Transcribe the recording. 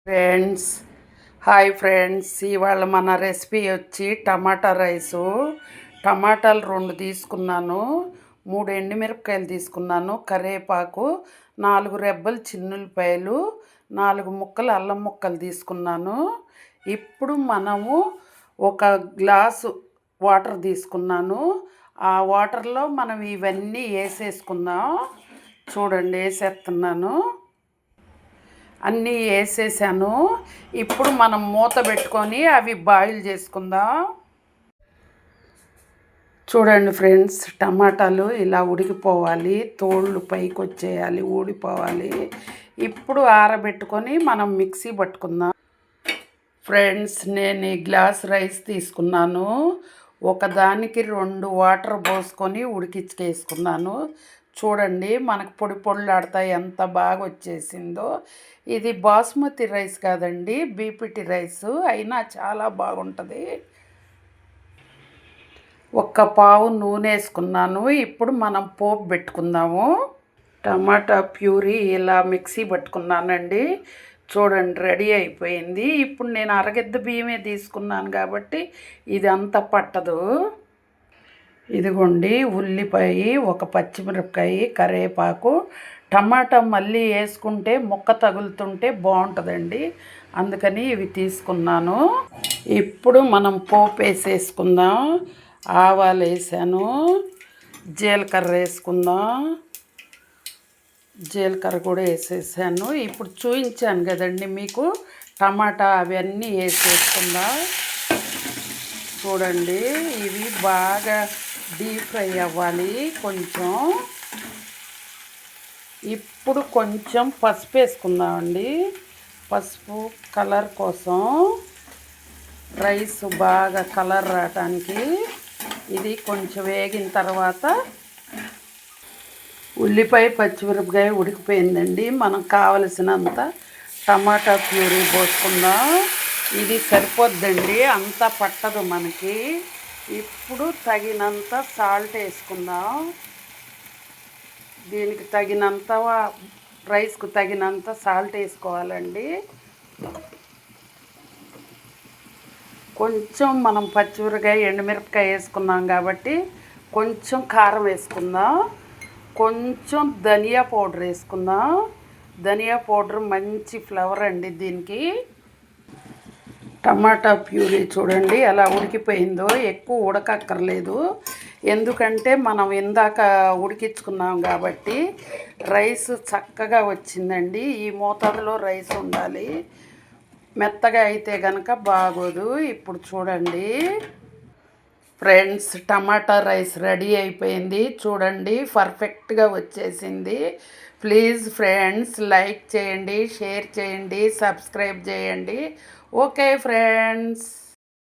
Friends hi friends, ఇవాళ మన recipe వచ్చి టమాటా రైసు. టమాటాలు 2 తీసుకున్నాను, 3 ఎండుమిరపకాయలు తీసుకున్నాను, కరివేపాకు, 4 రెబ్బలు చిన్నులపాయలు, 4 ముక్కలు అల్లం ముక్కలు తీసుకున్నాను. ఇప్పుడు మనము ఒక గ్లాసు వాటర్ తీసుకున్నాను. ఆ వాటర్లో మనం ఇవన్నీ వేసేసుకుందాం. చూడండి, వేసేస్తున్నాను. అన్నీ వేసేసాను. ఇప్పుడు మనం మూత పెట్టుకొని అవి బాయిల్ చేసుకుందాం. చూడండి ఫ్రెండ్స్, టమాటాలు ఇలా ఉడికిపోవాలి, తోళ్ళు పైకి వచ్చేయాలి, ఊడిపోవాలి. ఇప్పుడు ఆరబెట్టుకొని మనం మిక్సీ పట్టుకుందాం. ఫ్రెండ్స్, నేను ఈ గ్లాస్ రైస్ తీసుకున్నాను. ఒకదానికి 2 వాటర్ పోసుకొని ఉడికించుకేసుకున్నాను. చూడండి, మనకు పొడి పొడిలాడుతా ఎంత బాగా వచ్చేసిందో. ఇది బాస్మతి రైస్ కాదండి, బీపీటీ రైస్, అయినా చాలా బాగుంటుంది. ఒక్క పావు నూనె వేసుకున్నాను. ఇప్పుడు మనం పోపు పెట్టుకుందాము. టమాటా ప్యూరీ ఇలా మిక్సీ పట్టుకున్నానండి. చూడండి, రెడీ అయిపోయింది. ఇప్పుడు నేను అరగిద్ద బియ్యమే తీసుకున్నాను కాబట్టి ఇది అంత పట్టదు. ఇదిగోండి, ఉల్లిపాయ, ఒక పచ్చిమిరపకాయ, కరివేపాకు, టమాటా మళ్ళీ వేసుకుంటే ముక్క తగులుతుంటే బాగుంటుందండి, అందుకని ఇవి తీసుకున్నాను. ఇప్పుడు మనం పోపు వేసేసుకుందాం. ఆవాలు వేసాను, జీలకర్ర వేసుకుందాం. జీలకర్ర కూడా వేసేసాను. ఇప్పుడు చూపించాను కదండి మీకు, టమాటా అవన్నీ వేసేసుకుందాం. చూడండి, ఇవి బాగా డీప్ ఫ్రై అవ్వాలి కొంచెం. ఇప్పుడు కొంచెం పసుపు వేసుకుందామండి. పసుపు కలర్ కోసం, రైస్ బాగా కలర్ రావటానికి. ఇది కొంచెం వేగిన తర్వాత ఉల్లిపాయ, పచ్చిమిరపకాయ ఉడికిపోయిందండి. మనకు కావలసినంత టమాటా ప్యూరీ పోసుకుందాం. ఇది సరిపోద్దండి, అంతా పట్టదు మనకి. ఇప్పుడు తగినంత సాల్ట్ వేసుకుందాం. దీనికి తగినంత, రైస్కు తగినంత సాల్ట్ వేసుకోవాలండి. కొంచెం మనం పచ్చిమిరపకాయ, ఎండుమిరపకాయ వేసుకున్నాం కాబట్టి కొంచెం కారం వేసుకుందాం. కొంచెం ధనియా పౌడర్ వేసుకుందాం. ధనియా పౌడర్ మంచి ఫ్లేవర్ అండి దీనికి. టమాటా ప్యూరీ చూడండి ఎలా ఉడికిపోయిందో. ఎక్కువ ఉడకక్కర్లేదు, ఎందుకంటే మనం ఇందాక ఉడికించుకున్నాం కాబట్టి. రైస్ చక్కగా వచ్చిందండి. ఈ మోతాదులో రైస్ ఉండాలి, మెత్తగా అయితే కనుక బాగోదు. ఇప్పుడు చూడండి ఫ్రెండ్స్, టమాటా రైస్ రెడీ అయిపోయింది. చూడండి, పర్ఫెక్ట్గా వచ్చేసింది. ప్లీజ్ ఫ్రెండ్స్, లైక్ చేయండి, షేర్ చేయండి, సబ్స్క్రైబ్ చేయండి. Okay friends.